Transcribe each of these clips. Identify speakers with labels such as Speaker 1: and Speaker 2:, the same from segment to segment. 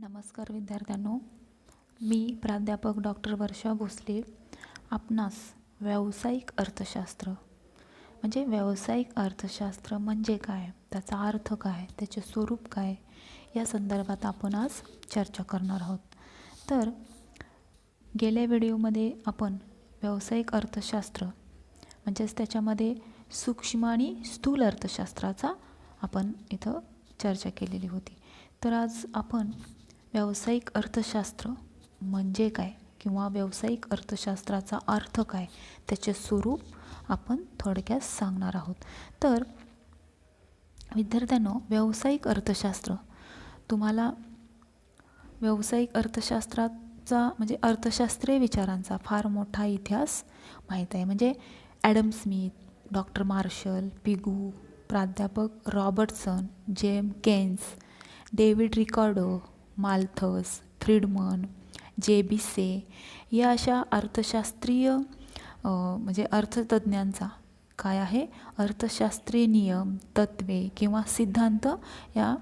Speaker 1: नमस्कार विद्यार्थ्यांनो, मी प्राध्यापक डॉक्टर वर्षा भोसले आपणास व्यावसायिक अर्थशास्त्र म्हणजे काय, त्याचा अर्थ काय, त्याचे स्वरूप काय या संदर्भात आपण आज चर्चा करणार आहोत. तर गेल्या व्हिडिओमध्ये आपण व्यावसायिक अर्थशास्त्र म्हणजेच त्याच्यामध्ये सूक्ष्म आणि स्थूल अर्थशास्त्राचा आपण इथं चर्चा केलेली होती. तर आज आपण व्यावसायिक अर्थशास्त्र म्हणजे काय किंवा व्यावसायिक अर्थशास्त्राचा अर्थ काय, त्याचे स्वरूप आपण थोडक्यात सांगणार आहोत. तर विद्यार्थ्यांनो, व्यावसायिक अर्थशास्त्र तुम्हाला व्यावसायिक अर्थशास्त्राचा म्हणजे अर्थशास्त्रीय विचारांचा फार मोठा इतिहास माहीत आहे. म्हणजे Adam Smith, doctor Marshall, Pigou, प्राध्यापक Robertson, James Keynes, David Ricardo, Malthus, Friedman, J B Say या अशा अर्थशास्त्रीय म्हणजे अर्थतज्ज्ञांचा काय आहे, अर्थशास्त्रीय नियम, तत्त्वे किंवा सिद्धांत या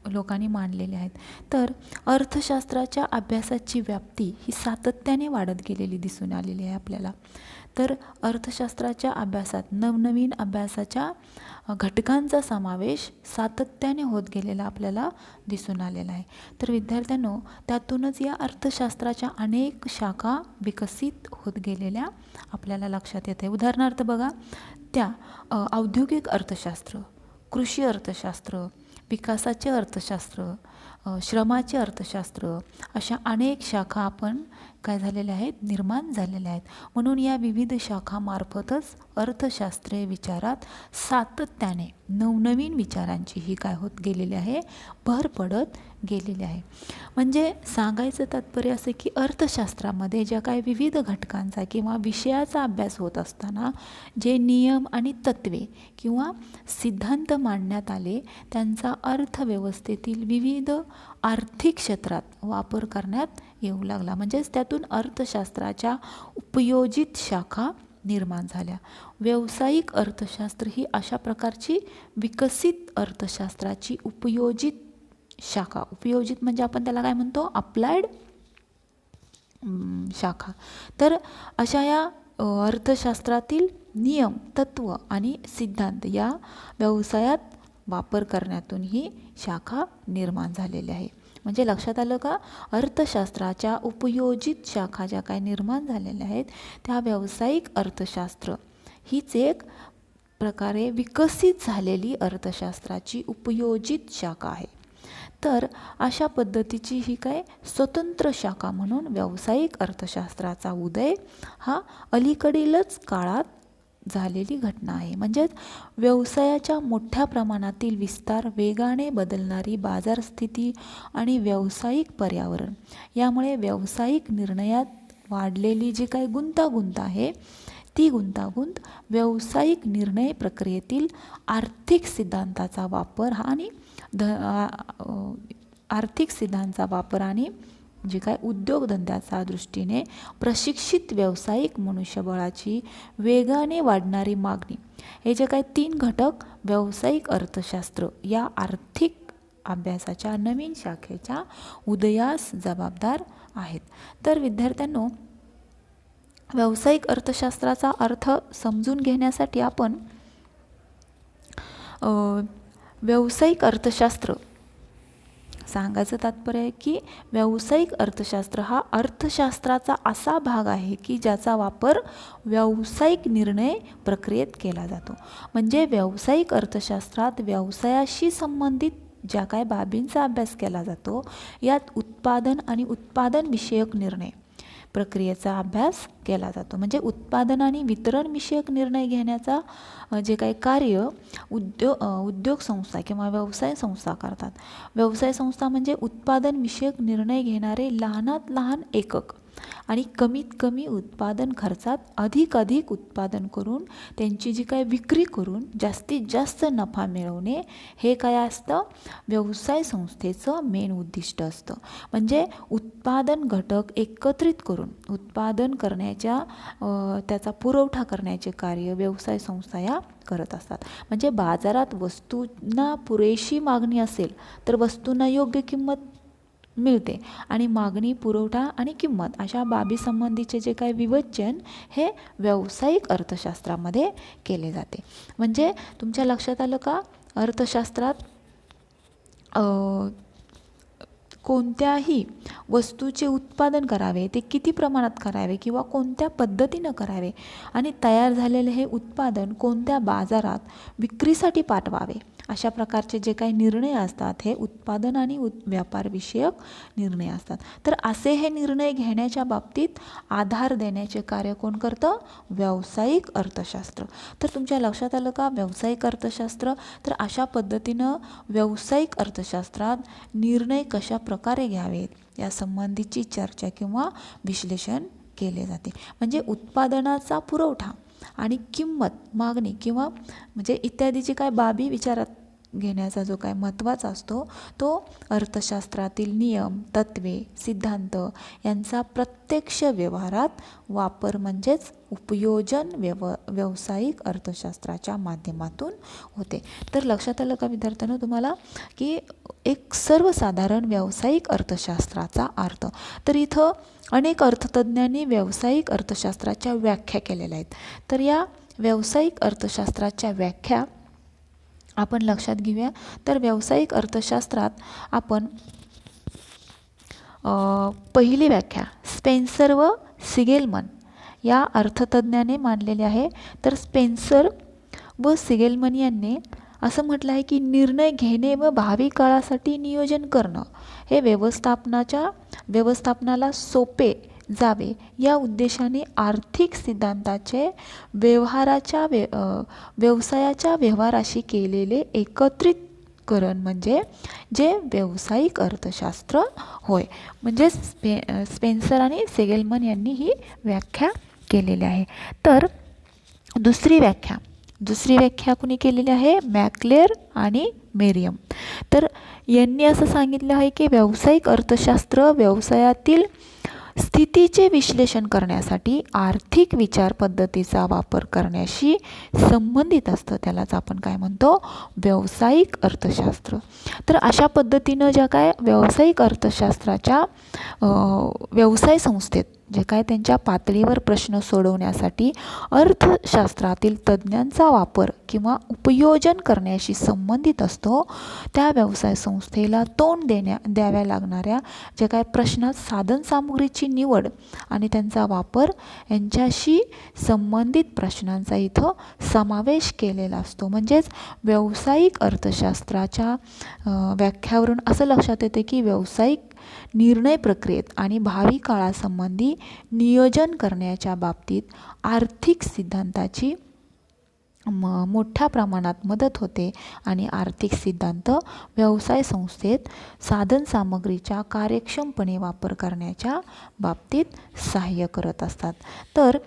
Speaker 1: लोकांनी मांडलेले आहेत. तर अर्थशास्त्राच्या अभ्यासाची व्याप्ती ही सातत्याने वाढत गेलेली दिसून आलेली आहे आपल्याला. तर अर्थशास्त्राच्या अभ्यासात नवनवीन अभ्यासाच्या घटकांचा समावेश सातत्याने होत गेलेला आपल्याला दिसून आलेला आहे. तर विद्यार्थ्यांनो, त्यातूनच या अर्थशास्त्राच्या अनेक शाखा विकसित होत गेलेल्या आपल्याला लक्षात येते. उदाहरणार्थ बघा, त्या औद्योगिक अर्थशास्त्र, कृषी अर्थशास्त्र, विकासाचे अर्थशास्त्र, श्रमाचे अर्थशास्त्र अशा अनेक शाखा आपण काय झालेल्या आहेत, निर्माण झालेल्या आहेत. म्हणून या विविध शाखामार्फतच अर्थशास्त्रीय विचारात सातत्याने नवनवीन विचारांची ही काय होत गेलेली आहे, भर पडत गेलेली आहे. म्हणजे सांगायचं तात्पर्य असं की अर्थशास्त्रामध्ये ज्या काही विविध घटकांचा किंवा विषयाचा अभ्यास होत असताना जे नियम आणि तत्त्वे किंवा सिद्धांत मांडण्यात आले त्यांचा अर्थव्यवस्थेतील विविध आर्थिक क्षेत्रात वापर करण्यात येऊ लागला. म्हणजेच त्यातून अर्थशास्त्राच्या उपयोजित शाखा निर्माण झाल्या. व्यावसायिक अर्थशास्त्र ही अशा प्रकारची विकसित अर्थशास्त्राची उपयोजित शाखा, उपयोजित म्हणजे आपण त्याला काय म्हणतो, अप्लाइड शाखा. तर अशा या अर्थशास्त्रातील नियम, तत्व आणि सिद्धांत या व्यवसायात वापर करण्यातून ही शाखा निर्माण झालेली आहे. म्हणजे लक्षात आलं का, अर्थशास्त्राच्या उपयोजित शाखा ज्या काय निर्माण झालेल्या आहेत त्या व्यावसायिक अर्थशास्त्र हीच एक प्रकारे विकसित झालेली अर्थशास्त्राची उपयोजित शाखा आहे. तर अशा पद्धतीची ही काय स्वतंत्र शाखा म्हणून व्यावसायिक अर्थशास्त्राचा उदय हा अलीकडीलच काळात झालेली घटना आहे. म्हणजेच व्यवसायाच्या मोठ्या प्रमाणातील विस्तार, वेगाने बदलणारी बाजारस्थिती आणि व्यावसायिक पर्यावरण यामुळे व्यावसायिक निर्णयात वाढलेली जी काही गुंतागुंत आहे ती गुंतागुंत व्यावसायिक निर्णय प्रक्रियेतील आर्थिक सिद्धांताचा वापर आणि जे काय उद्योगधंद्याचा दृष्टीने प्रशिक्षित व्यावसायिक मनुष्यबळाची वेगाने वाढणारी मागणी हे जे काही 3 घटक व्यावसायिक अर्थशास्त्र या आर्थिक अभ्यासाच्या नवीन शाखेच्या उदयास जबाबदार आहेत. तर विद्यार्थ्यांनो, व्यावसायिक अर्थशास्त्राचा अर्थ समजून घेण्यासाठी आपण व्यावसायिक अर्थशास्त्र सांगायचं तात्पर्य आहे की व्यावसायिक अर्थशास्त्र हा अर्थशास्त्राचा असा भाग आहे की ज्याचा वापर व्यावसायिक निर्णय प्रक्रियेत केला जातो. म्हणजे व्यावसायिक अर्थशास्त्रात व्यवसायाशी संबंधित ज्या काही बाबींचा अभ्यास केला जातो यात उत्पादन आणि उत्पादनविषयक निर्णय प्रक्रियेचा अभ्यास केला जातो. म्हणजे उत्पादन आणि वितरणविषयक निर्णय घेण्याचा जे काही कार्य उद्योग संस्था किंवा व्यवसाय संस्था करतात. व्यवसाय संस्था म्हणजे उत्पादनविषयक निर्णय घेणारे लहानात लहान एकक आणि कमीत कमी उत्पादन खर्चात अधिक उत्पादन करून त्यांची जी काय विक्री करून जास्तीत जास्त नफा मिळवणे हे काय असतं, व्यवसाय संस्थेचं मेन उद्दिष्ट असतं. म्हणजे उत्पादन घटक एकत्रित करून उत्पादन करण्याच्या त्याचा पुरवठा करण्याचे कार्य व्यवसाय संस्था या करत असतात. म्हणजे बाजारात वस्तूंना पुरेशी मागणी असेल तर वस्तूंना योग्य किंमत मिळते आणि मागणी, पुरवठा आणि किंमत अशा बाबी संबंधीचे जे काही विवेचन हे व्यावसायिक अर्थशास्त्रामध्ये केले जाते. म्हणजे तुमच्या लक्षात आलं का, अर्थशास्त्रात कोणत्याही वस्तूचे उत्पादन करावे, ते किती प्रमाणात करावे किंवा कोणत्या पद्धतीनं करावे आणि तयार झालेले हे उत्पादन कोणत्या बाजारात विक्रीसाठी पाठवावे, अशा प्रकारचे जे काही निर्णय असतात हे उत्पादन आणि व्यापारविषयक निर्णय असतात. तर असे हे निर्णय घेण्याच्या बाबतीत आधार देण्याचे कार्य कोण करतं? व्यावसायिक अर्थशास्त्र. तर तुमच्या लक्षात आलं का, व्यावसायिक अर्थशास्त्र. तर अशा पद्धतीनं व्यावसायिक अर्थशास्त्रात निर्णय कशा प्रकारे घ्यावेत या संबंधीची चर्चा किंवा विश्लेषण केले जाते. म्हणजे उत्पादनाचा पुरवठा आणि किंमत, मागणी किंवा म्हणजे इत्यादीची काय बाबी विचारात घेण्याचा जो काय महत्त्वाचा असतो तो अर्थशास्त्रातील नियम, तत्वे, सिद्धांत यांचा प्रत्यक्ष व्यवहारात वापर म्हणजेच उपयोजन व्यावसायिक अर्थशास्त्राच्या माध्यमातून होते. तर लक्षात आलं का विद्यार्थ्यांनो तुम्हाला की एक सर्वसाधारण व्यावसायिक अर्थशास्त्राचा अर्थ. तर इथं अनेक अर्थतज्ञांनी व्यावसायिक अर्थशास्त्राच्या व्याख्या केलेल्या आहेत. तर या व्यावसायिक अर्थशास्त्राच्या व्याख्या आपण लक्षात घेऊया. तर व्यावसायिक अर्थशास्त्रात आपण पहिली व्याख्या स्पेन्सर व सिगेलमन या अर्थतज्ञाने मांडलेली आहे. तर स्पेन्सर व सिगेलमन यांनी असं म्हटलं आहे की निर्णय घेणे व भावी काळासाठी नियोजन करणं हे व्यवस्थापनाला सोपे जावे या उद्देशाने आर्थिक सिद्धांताचे व्यवसायाच्या व्यवहाराशी केलेले एकत्रितकरण म्हणजे जे व्यावसायिक अर्थशास्त्र होय. म्हणजे स्पेन्सर आणि सिगेलमन यांनी ही व्याख्या केलेली आहे. तर दुसरी व्याख्या कुणी केलेली आहे? मॅक्लेर आणि मेरियम. तर यांनी असं सांगितलं आहे की व्यावसायिक अर्थशास्त्र व्यवसायातील स्थितीचे विश्लेषण करण्यासाठी आर्थिक विचार पद्धतीचा वापर करण्याशी संबंधित असतं. त्यालाच आपण काय म्हणतो? व्यावसायिक अर्थशास्त्र. तर अशा पद्धतीनं ज्या काय व्यावसायिक अर्थशास्त्राच्या व्यवसाय संस्थेत जे काय त्यांच्या पातळीवर प्रश्न सोडवण्यासाठी अर्थशास्त्रातील तज्ज्ञांचा वापर किंवा उपयोजन करण्याशी संबंधित असतो, त्या व्यवसाय संस्थेला तोंड द्याव्या लागणाऱ्या जे काय प्रश्नात साधनसामुग्रीची निवड आणि त्यांचा वापर यांच्याशी संबंधित प्रश्नांचा इथं समावेश केलेला असतो. म्हणजेच व्यावसायिक अर्थशास्त्राच्या व्याख्यावरून असं लक्षात येते की व्यावसायिक निर्णय प्रक्रियेत आणि भावी काळासंबंधी नियोजन करण्याच्या बाबतीत आर्थिक सिद्धांताची मोठ्या प्रमाणात मदत होते आणि आर्थिक सिद्धांत व्यवसाय संस्थेत साधनसामग्रीच्या कार्यक्षमपणे वापर करण्याच्या बाबतीत सहाय्य करत असतात. तर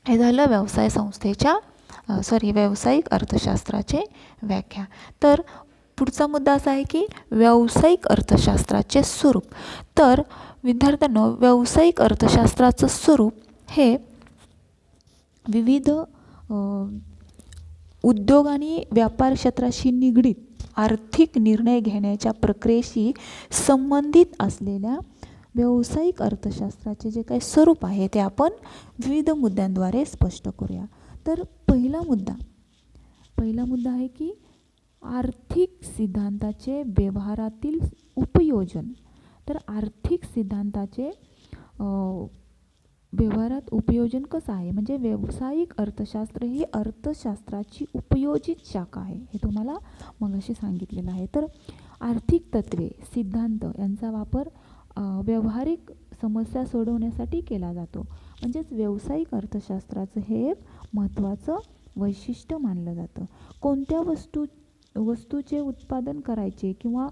Speaker 1: हे झालं व्यावसायिक अर्थशास्त्राचे व्याख्या. तर पुढचा मुद्दा असा आहे की व्यावसायिक अर्थशास्त्राचे स्वरूप. तर विद्यार्थ्यांनो, व्यावसायिक अर्थशास्त्राचं स्वरूप हे विविध उद्योग आणि व्यापार क्षेत्राशी निगडीत आर्थिक निर्णय घेण्याच्या प्रक्रियेशी संबंधित असलेल्या व्यावसायिक अर्थशास्त्राचे जे काही स्वरूप आहे ते आपण विविध मुद्द्यांद्वारे स्पष्ट करूया. तर पहिला मुद्दा आहे की आर्थिक सिद्धांताचे व्यवहारातील उपयोजन. तर आर्थिक सिद्धांताचे व्यवहारात उपयोजन कसं आहे? म्हणजे व्यावसायिक अर्थशास्त्र ही अर्थशास्त्राची उपयोजित शाखा आहे, हे तुम्हाला मगाशी सांगितलेलं आहे. तर आर्थिक तत्वे, सिद्धांत यांचा वापर व्यावहारिक समस्या सोडवण्यासाठी केला जातो. म्हणजेच व्यावसायिक अर्थशास्त्राचं हे एक महत्त्वाचं वैशिष्ट्य मानलं जातं. कोणत्या वस्तूचे उत्पादन करायचे किंवा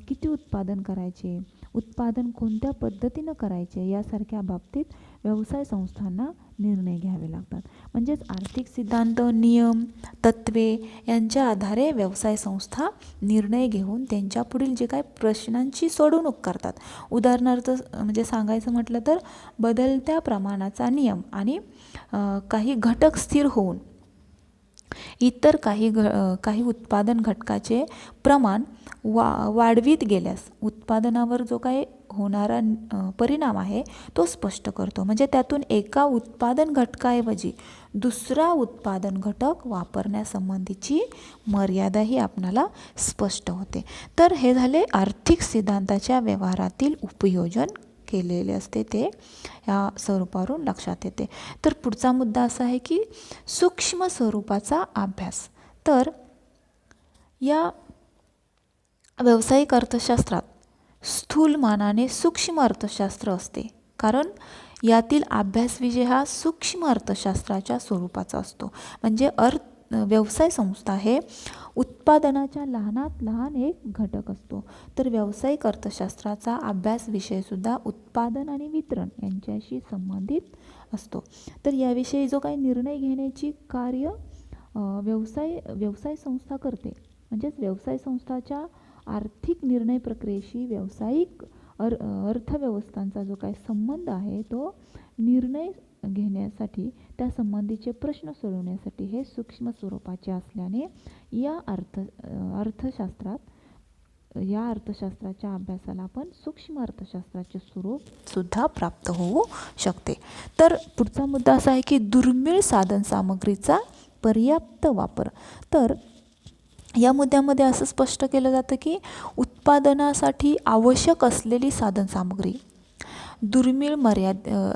Speaker 1: किती उत्पादन करायचे, उत्पादन कोणत्या पद्धतीनं करायचे यासारख्या बाबतीत व्यवसाय संस्थांना निर्णय घ्यावे लागतात. म्हणजेच आर्थिक सिद्धांत, नियम, तत्वे यांच्या आधारे व्यवसाय संस्था निर्णय घेऊन त्यांच्या पुढील जे काही प्रश्नांची सोडवणूक करतात. उदाहरणार्थ म्हणजे सांगायचं म्हटलं तर बदलत्या प्रमाणाचा नियम आणि काही घटक स्थिर होऊन इतर काही उत्पादन घटकाचे प्रमाण वाढवित गेल्यास उत्पादनावर जो काही होणारा परिणाम आहे तो स्पष्ट करतो. म्हणजे त्यातून एका उत्पादन घटकाऐवजी दुसरा उत्पादन घटक वापरण्यासंबंधीची मर्यादाही आपणाला स्पष्ट होते. तर हे झाले आर्थिक सिद्धांताच्या व्यवहारातील उपयोजन केलेले असते, ते या स्वरूपावरून लक्षात येते. तर पुढचा मुद्दा असा आहे की सूक्ष्म स्वरूपाचा अभ्यास. तर या व्यावसायिक अर्थशास्त्रात स्थूलमानाने सूक्ष्म अर्थशास्त्र असते, कारण यातील अभ्यासविषय हा सूक्ष्म अर्थशास्त्राच्या स्वरूपाचा असतो. म्हणजे व्यवसाय संस्था हे उत्पादनाच्या लहानात लहान एक घटक असतो. तर व्यावसायिक अर्थशास्त्राचा अभ्यास विषयसुद्धा उत्पादन आणि वितरण यांच्याशी संबंधित असतो. तर याविषयी जो काही निर्णय घेण्याची कार्य व्यवसाय संस्था करते, म्हणजेच व्यवसाय संस्थाच्या आर्थिक निर्णय प्रक्रियेशी व्यावसायिक अर्थव्यवस्थांचा जो काही संबंध आहे तो निर्णय घेण्यासाठी, त्या संबंधीचे प्रश्न सोडवण्यासाठी हे सूक्ष्म स्वरूपाचे असल्याने या अर्थशास्त्राच्या अभ्यासाला आपण सूक्ष्म अर्थशास्त्राचे स्वरूप सुद्धा प्राप्त होऊ शकते. तर पुढचा मुद्दा असा आहे की दुर्मिळ साधनसामग्रीचा पर्याप्त वापर. तर या मुद्द्यामध्ये असं स्पष्ट केलं जातं की उत्पादनासाठी आवश्यक असलेली साधनसामग्री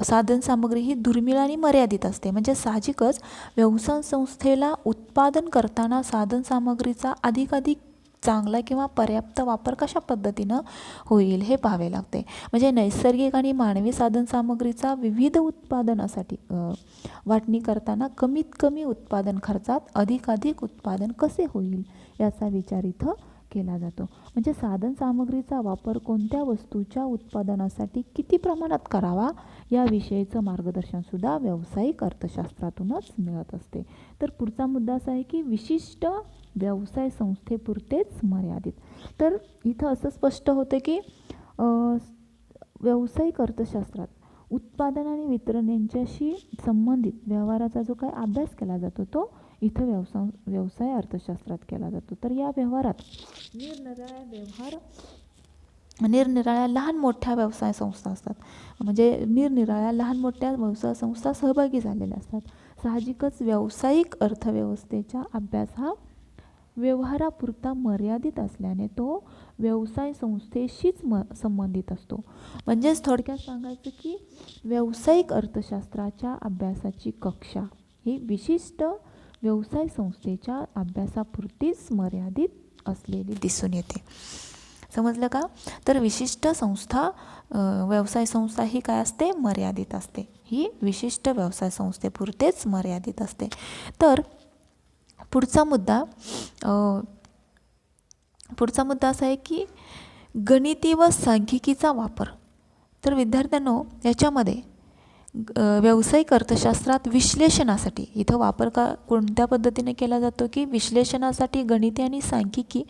Speaker 1: साधनसामग्री ही दुर्मिळ आणि मर्यादित असते. म्हणजे साहजिकच व्यवसाय संस्थेला उत्पादन करताना साधनसामग्रीचा अधिकाधिक चांगला किंवा पर्याप्त वापर कशा पद्धतीनं होईल हे पाहावे लागते. म्हणजे नैसर्गिक आणि मानवी साधनसामग्रीचा विविध उत्पादनासाठी वाटणी करताना कमीत कमी उत्पादन खर्चात अधिकाधिक उत्पादन कसे होईल याचा विचार इथं केला जातो. म्हणजे साधनसामग्रीचा वापर कोणत्या वस्तूच्या उत्पादनासाठी किती प्रमाणात करावा याविषयीचं मार्गदर्शनसुद्धा व्यावसायिक अर्थशास्त्रातूनच मिळत असते. तर पुढचा मुद्दा असा आहे की विशिष्ट व्यवसाय संस्थेपुरतेच मर्यादित. तर इथं असं स्पष्ट होतं की व्यावसायिक अर्थशास्त्रात उत्पादन आणि वितरण यांच्याशी संबंधित व्यवहाराचा जो काही अभ्यास केला जातो तो इथं व्यवसाय अर्थशास्त्रात केला जातो. तर या व्यवहारात निरनिराळ्या लहान मोठ्या व्यवसाय संस्था असतात. म्हणजे निरनिराळ्या लहान मोठ्या व्यवसाय संस्था सहभागी झालेल्या असतात. साहजिकच व्यावसायिक अर्थव्यवस्थेचा अभ्यास हा व्यवहारापुरता मर्यादित असल्याने तो व्यवसाय संस्थेशीच संबंधित असतो. म्हणजेच थोडक्यात सांगायचं की व्यावसायिक अर्थशास्त्राच्या अभ्यासाची कक्षा ही विशिष्ट व्यवसाय संस्थेच्या अभ्यासापुरतीच मर्यादित असलेली दिसून येते. समजलं का? तर विशिष्ट व्यवसाय संस्था ही काय असते? मर्यादित असते. ही विशिष्ट व्यवसाय संस्थेपुरतेच मर्यादित असते. तर पुढचा मुद्दा असा आहे की गणिती व सांख्यिकीचा वापर. तर विद्यार्थ्यांनो याच्यामध्ये व्यावसायिक अर्थशास्त्रात विश्लेषणासाठी इथं वापर कोणत्या पद्धतीने केला जातो की विश्लेषणासाठी गणिती आणि सांख्यिकी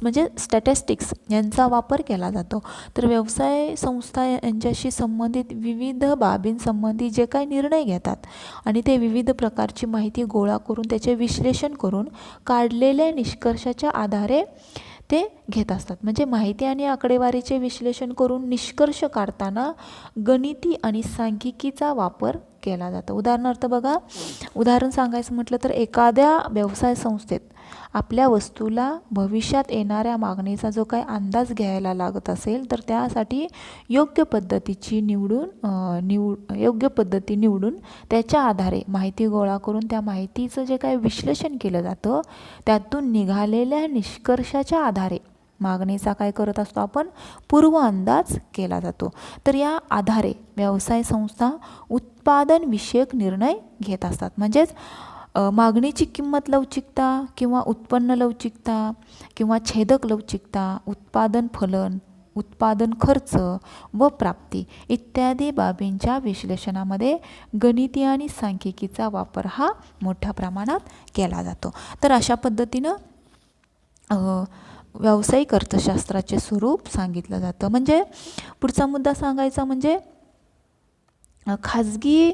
Speaker 1: म्हणजे स्टॅटिस्टिक्स यांचा वापर केला जातो. तर व्यवसाय संस्था यांच्याशी संबंधित विविध बाबींसंबंधी जे काही निर्णय घेतात आणि ते विविध प्रकारची माहिती गोळा करून त्याचे विश्लेषण करून काढलेल्या निष्कर्षाच्या आधारे ते घेत असतात. म्हणजे माहिती आणि आकडेवारीचे विश्लेषण करून निष्कर्ष काढताना गणिती आणि सांख्यिकीचा वापर केला जातो. उदाहरणार्थ बघा, उदाहरण सांगायचं म्हटलं तर एखाद्या व्यवसाय संस्थेत आपल्या वस्तूला भविष्यात येणाऱ्या मागणीचा जो काही अंदाज घ्यायला लागत असेल तर त्यासाठी योग्य पद्धती निवडून त्याच्या आधारे माहिती गोळा करून त्या माहितीचं जे काही विश्लेषण केलं जातं त्यातून निघालेल्या निष्कर्षाच्या आधारे मागणीचा काय करत असतो आपण? पूर्व अंदाज केला जातो. तर या आधारे व्यवसाय संस्था उत्पादन विषयक निर्णय घेत असतात. म्हणजेच मागणीची किंमत लवचिकता किंवा उत्पन्न लवचिकता किंवा छेदक लवचिकता, उत्पादन फलन, उत्पादन खर्च व प्राप्ती इत्यादी बाबींच्या विश्लेषणामध्ये गणिती आणि सांख्यिकीचा वापर हा मोठ्या प्रमाणात केला जातो. तर अशा पद्धतीनं व्यावसायिक अर्थशास्त्राचे स्वरूप सांगितलं जातं. म्हणजे पुढचा मुद्दा सांगायचा म्हणजे खाजगी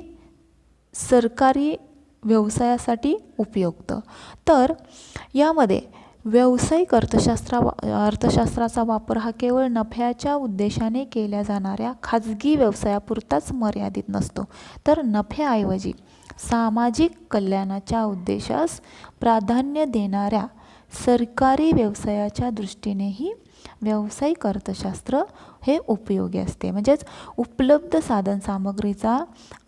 Speaker 1: सरकारी व्यवसायासाठी उपयुक्त. तर यामध्ये व्यावसायिक अर्थशास्त्राचा वापर हा केवळ नफ्याच्या उद्देशाने केल्या जाणाऱ्या खाजगी व्यवसायापुरताच मर्यादित नसतो, तर नफ्याऐवजी सामाजिक कल्याणाच्या उद्देशास प्राधान्य देणाऱ्या सरकारी व्यवसायाच्या दृष्टीनेही व्यावसायिक अर्थशास्त्र हे उपयोगी असते. म्हणजेच उपलब्ध साधनसामग्रीचा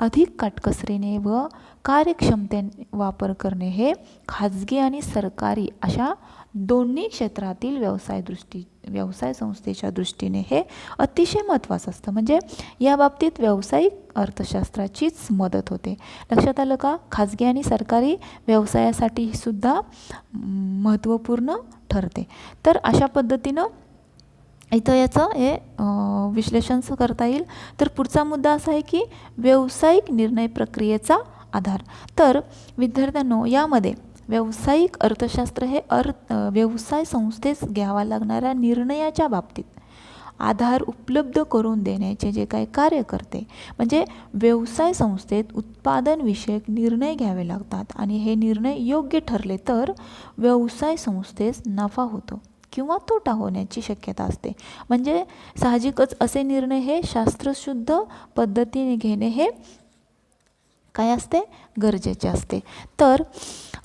Speaker 1: अधिक काटकसरीने व कार्यक्षमतेने वापर करणे हे खाजगी आणि सरकारी अशा दोन्ही क्षेत्रातील व्यवसाय संस्थेच्या दृष्टीने हे अतिशय महत्त्वाचं असतं. म्हणजे या बाबतीत व्यावसायिक अर्थशास्त्राचीच मदत होते. लक्षात आलं का? खाजगी आणि सरकारी व्यवसायासाठी सुद्धा महत्त्वपूर्ण ठरते. तर अशा पद्धतीनं इथं याचं हे विश्लेषण करता येईल. तर पुढचा मुद्दा असा आहे की व्यावसायिक निर्णय प्रक्रियेचा आधार. तर विद्यार्थ्यांनो, यामध्ये व्यावसायिक अर्थशास्त्र हे व्यवसाय संस्थेस घ्यावा लागणाऱ्या निर्णयाच्या बाबतीत आधार उपलब्ध करून देण्याचे जे काही कार्य करते. म्हणजे व्यवसाय संस्थेत उत्पादनविषयक निर्णय घ्यावे लागतात आणि हे निर्णय योग्य ठरले तर व्यवसाय संस्थेस नफा होतो किंवा तोटा होण्याची शक्यता असते. म्हणजे साहजिकच असे निर्णय हे शास्त्रशुद्ध पद्धतीने घेणे हे काय असते? गरजेचे असते. तर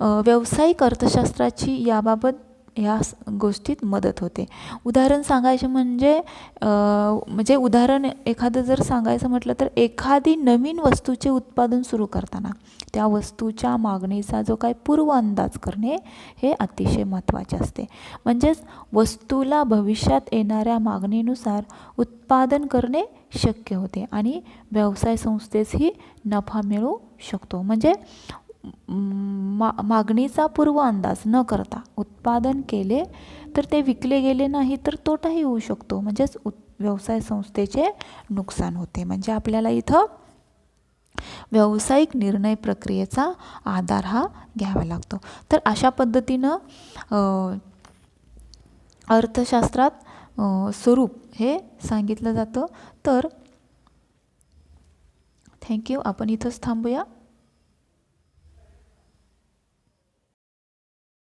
Speaker 1: व्यावसायिक अर्थशास्त्राची याबाबत या गोष्टीत मदत होते. उदाहरण सांगायचे म्हणजे उदाहरण एखादं जर सांगायचं म्हटलं तर एखादी नवीन वस्तूचे उत्पादन सुरू करताना त्या वस्तूच्या मागणीचा जो काही पूर्व अंदाज करणे हे अतिशय महत्त्वाचे असते. म्हणजेच वस्तूला भविष्यात येणाऱ्या मागणीनुसार उत्पादन करणे शक्य होते आणि व्यवसाय संस्थेसही नफा मिळू शकतो. म्हणजे मागणीचा पूर्व अंदाज न करता उत्पादन केले तर ते विकले गेले नाही तर तोटाही होऊ शकतो. म्हणजेच व्यवसाय संस्थेचे नुकसान होते. म्हणजे आपल्याला इथं व्यावसायिक निर्णय प्रक्रियेचा आधार हा घ्यावा लागतो. तर अशा पद्धतीनं अर्थशास्त्रात स्वरूप हे सांगितलं जातं. तर थँक्यू. आपण इथंच थांबूया.